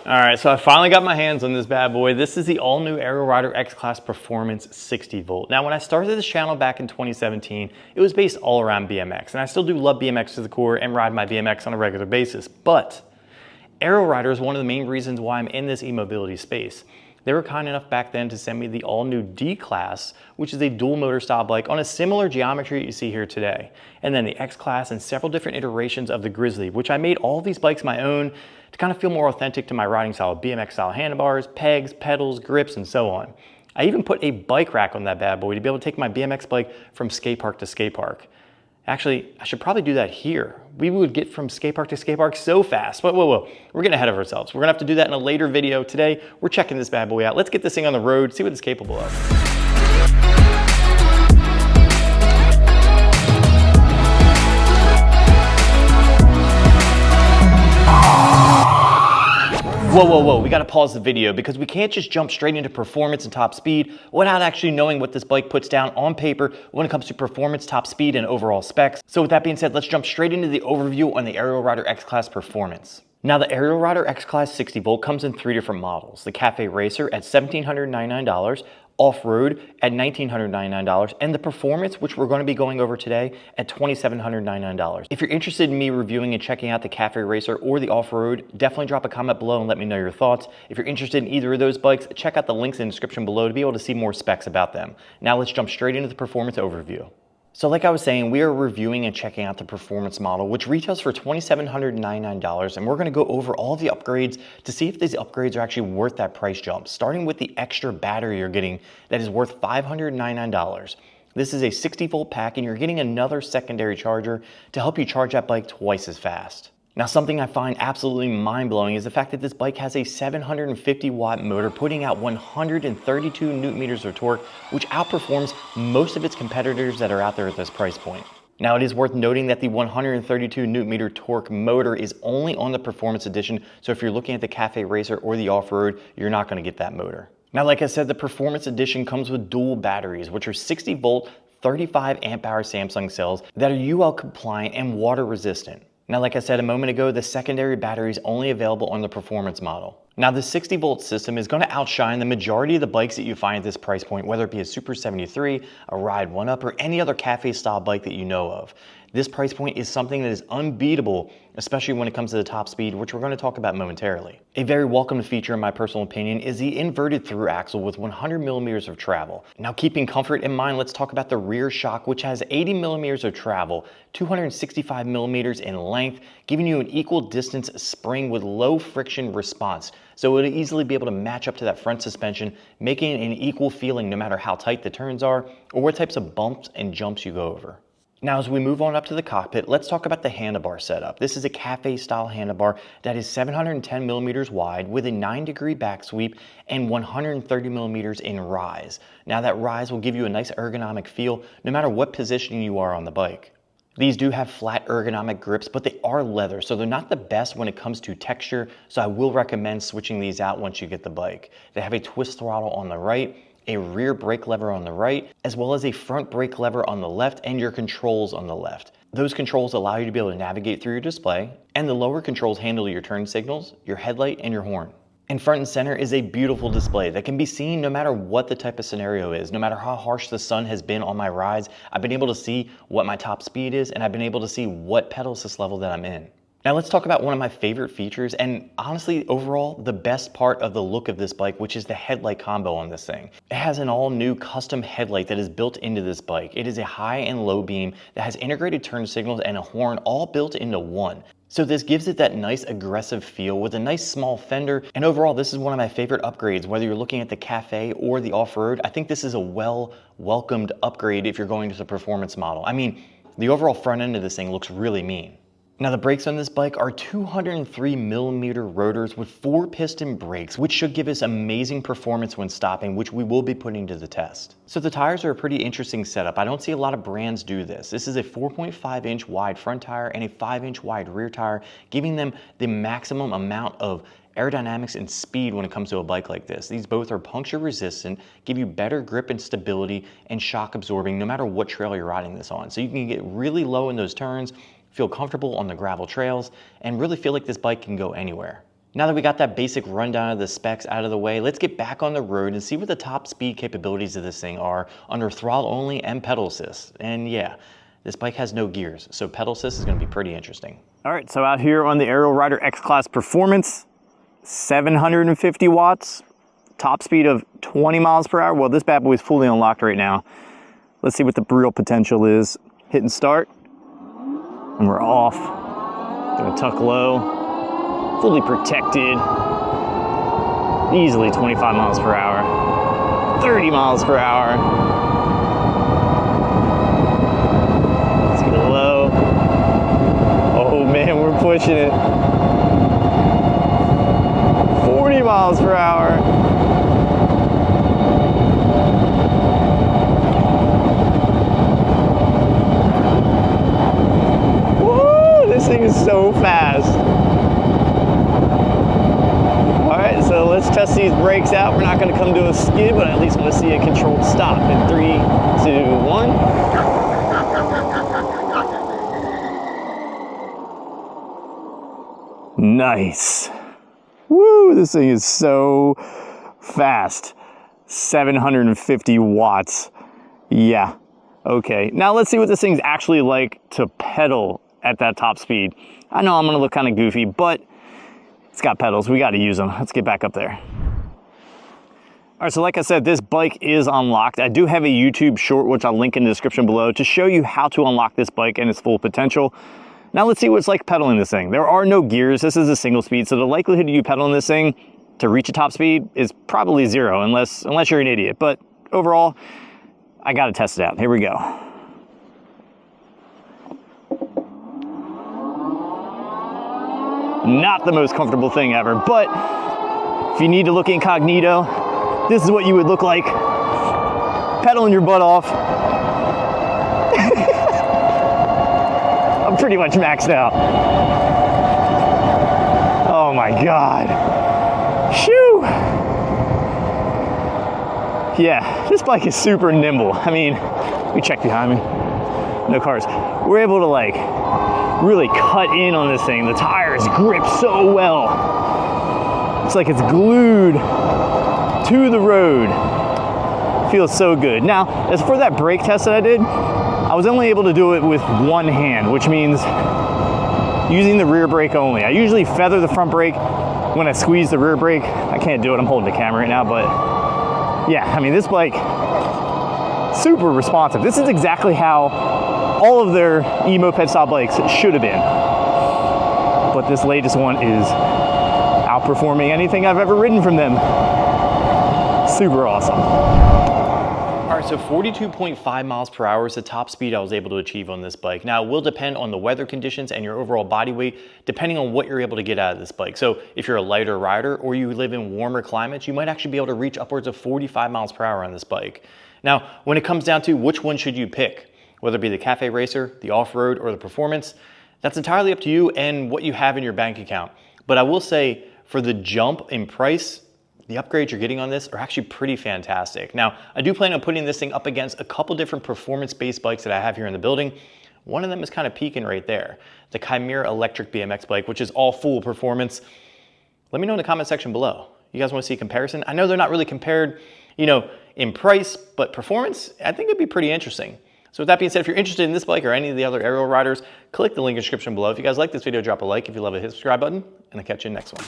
All right, so I finally got my hands on this bad boy. This is the all-new Ariel Rider X-Class Performance 60 volt. Now, when I started this channel back in 2017, it was based all around BMX, and I still do love BMX to the core and ride my BMX on a regular basis, but Ariel Rider is one of the main reasons why I'm in this e-mobility space. They were kind enough back then to send me the all-new D-Class, which is a dual motor style bike on a similar geometry you see here today. And then the X-Class and several different iterations of the Grizzly, which I made all these bikes my own to kind of feel more authentic to my riding style, BMX style handlebars, pegs, pedals, grips, and so on. I even put a bike rack on that bad boy to be able to take my BMX bike from skate park to skate park. Actually, I should probably do that here. We would get from skate park to skate park so fast. Whoa. We're getting ahead of ourselves. We're gonna have to do that in a later video. Today, we're checking this bad boy out. Let's get this thing on the road, see what it's capable of. Whoa, we gotta pause the video because we can't just jump straight into performance and top speed without actually knowing what this bike puts down on paper when it comes to performance, top speed, and overall specs. So with that being said, let's jump straight into the overview on the Ariel Rider X-Class Performance. Now the Ariel Rider X-Class 60 volt comes in 3 different models. The Cafe Racer at $1,799, Off-Road at $1,999, and the Performance, which we're going to be going over today, at $2,799. If you're interested in me reviewing and checking out the Cafe Racer or the Off-Road, definitely drop a comment below and let me know your thoughts. If you're interested in either of those bikes, check out the links in the description below to be able to see more specs about them. Now let's jump straight into the Performance overview. So like I was saying, we are reviewing and checking out the Performance model, which retails for $2,799, and we're gonna go over all the upgrades to see if these upgrades are actually worth that price jump, starting with the extra battery you're getting that is worth $599. This is a 60 volt pack, and you're getting another secondary charger to help you charge that bike twice as fast. Now, something I find absolutely mind-blowing is the fact that this bike has a 750 watt motor putting out 132 newton meters of torque, which outperforms most of its competitors that are out there at this price point. Now, it is worth noting that the 132 newton meter torque motor is only on the Performance Edition, so if you're looking at the Cafe Racer or the Off-Road, you're not going to get that motor. Now, like I said, the Performance Edition comes with dual batteries, which are 60 volt, 35 amp hour Samsung cells that are UL compliant and water resistant. Now, like I said a moment ago, the secondary battery is only available on the Performance model. Now, the 60 volt system is going to outshine the majority of the bikes that you find at this price point, whether it be a Super 73, a Ride 1-Up, or any other cafe style bike that you know of. This price point is something that is unbeatable, especially when it comes to the top speed, which we're going to talk about momentarily. A very welcome feature in my personal opinion is the inverted through axle with 100 millimeters of travel. Now, keeping comfort in mind, let's talk about the rear shock, which has 80 millimeters of travel, 265 millimeters in length, giving you an equal distance spring with low friction response. So it'll easily be able to match up to that front suspension, making it an equal feeling no matter how tight the turns are or what types of bumps and jumps you go over. Now, as we move on up to the cockpit, let's talk about the handlebar setup. This is a cafe style handlebar that is 710 millimeters wide with a 9-degree back sweep and 130 millimeters in rise. Now, that rise will give you a nice ergonomic feel no matter what position you are on the bike. These do have flat ergonomic grips, but they are leather, so they're not the best when it comes to texture, so I will recommend switching these out once you get the bike. They have a twist throttle on the right, a rear brake lever on the right, as well as a front brake lever on the left and your controls on the left. Those controls allow you to be able to navigate through your display, and the lower controls handle your turn signals, your headlight, and your horn. And front and center is a beautiful display that can be seen no matter what the type of scenario is. No matter how harsh the sun has been on my rides, I've been able to see what my top speed is, and I've been able to see what pedal assist level that I'm in. Now let's talk about one of my favorite features, and honestly, overall, the best part of the look of this bike, which is the headlight combo on this thing. It has an all-new custom headlight that is built into this bike. It is a high and low beam that has integrated turn signals and a horn all built into one. So this gives it that nice aggressive feel with a nice small fender, and overall, this is one of my favorite upgrades. Whether you're looking at the Cafe or the Off-Road, I think this is a well-welcomed upgrade if you're going to the Performance model. I mean, the overall front end of this thing looks really mean. Now, the brakes on this bike are 203 millimeter rotors with 4-piston brakes, which should give us amazing performance when stopping, which we will be putting to the test. So the tires are a pretty interesting setup. I don't see a lot of brands do this. This is a 4.5-inch wide front tire and a 5-inch wide rear tire, giving them the maximum amount of aerodynamics and speed when it comes to a bike like this. These both are puncture resistant, give you better grip and stability, and shock absorbing no matter what trail you're riding this on. So you can get really low in those turns, feel comfortable on the gravel trails, and really feel like this bike can go anywhere. Now that we got that basic rundown of the specs out of the way, let's get back on the road and see what the top speed capabilities of this thing are under throttle only and pedal assist. And yeah, this bike has no gears, so pedal assist is gonna be pretty interesting. All right, so out here on the Ariel Rider X-Class Performance, 750 watts, top speed of 20 miles per hour. Well, this bad boy is fully unlocked right now. Let's see what the real potential is. Hit and start, and we're off. Gonna tuck low. Fully protected, easily 25 miles per hour, 30 miles per hour. Let's get it low. Oh man, we're pushing it. 40 miles per hour. Woo, this thing is so fast. So let's test these brakes out. We're not going to come to a skid, but I at least want to see a controlled stop in 3, 2, 1. Nice. Woo, this thing is so fast. 750 watts. Yeah. Okay. Now let's see what this thing's actually like to pedal at that top speed. I know I'm going to look kind of goofy, but it's got pedals, we gotta use them. Let's get back up there. All right, so like I said, this bike is unlocked. I do have a YouTube short, which I'll link in the description below, to show you how to unlock this bike and its full potential. Now let's see what it's like pedaling this thing. There are no gears, this is a single speed, so the likelihood of you pedaling this thing to reach a top speed is probably 0, unless you're an idiot. But overall, I gotta test it out. Here we go. Not the most comfortable thing ever, but if you need to look incognito, this is what you would look like pedaling your butt off. I'm pretty much maxed out. Oh my God. Shoo! Yeah, this bike is super nimble. I mean, let me check behind me. No cars. We're able to like really cut in on this thing. The tires grip so well. It's like it's glued to the road. Feels so good. Now, as for that brake test that I did, I was only able to do it with one hand, which means using the rear brake only. I usually feather the front brake when I squeeze the rear brake. I can't do it, I'm holding the camera right now, but yeah, I mean, this bike, super responsive. This is exactly how all of their e-moped style bikes should have been. But this latest one is outperforming anything I've ever ridden from them. Super awesome. All right, so 42.5 miles per hour is the top speed I was able to achieve on this bike. Now, it will depend on the weather conditions and your overall body weight, depending on what you're able to get out of this bike. So if you're a lighter rider or you live in warmer climates, you might actually be able to reach upwards of 45 miles per hour on this bike. Now, when it comes down to which one should you pick, whether it be the Cafe Racer, the off-road, or the Performance, that's entirely up to you and what you have in your bank account. But I will say, for the jump in price, the upgrades you're getting on this are actually pretty fantastic. Now, I do plan on putting this thing up against a couple different performance-based bikes that I have here in the building. One of them is kind of peaking right there, the Chimera electric BMX bike, which is all full performance. Let me know in the comment section below. You guys want to see a comparison? I know they're not really compared, you know, in price, but performance, I think it'd be pretty interesting. So with that being said, if you're interested in this bike or any of the other Ariel riders, click the link in the description below. If you guys like this video, drop a like. If you love it, hit the subscribe button, and I'll catch you in the next one.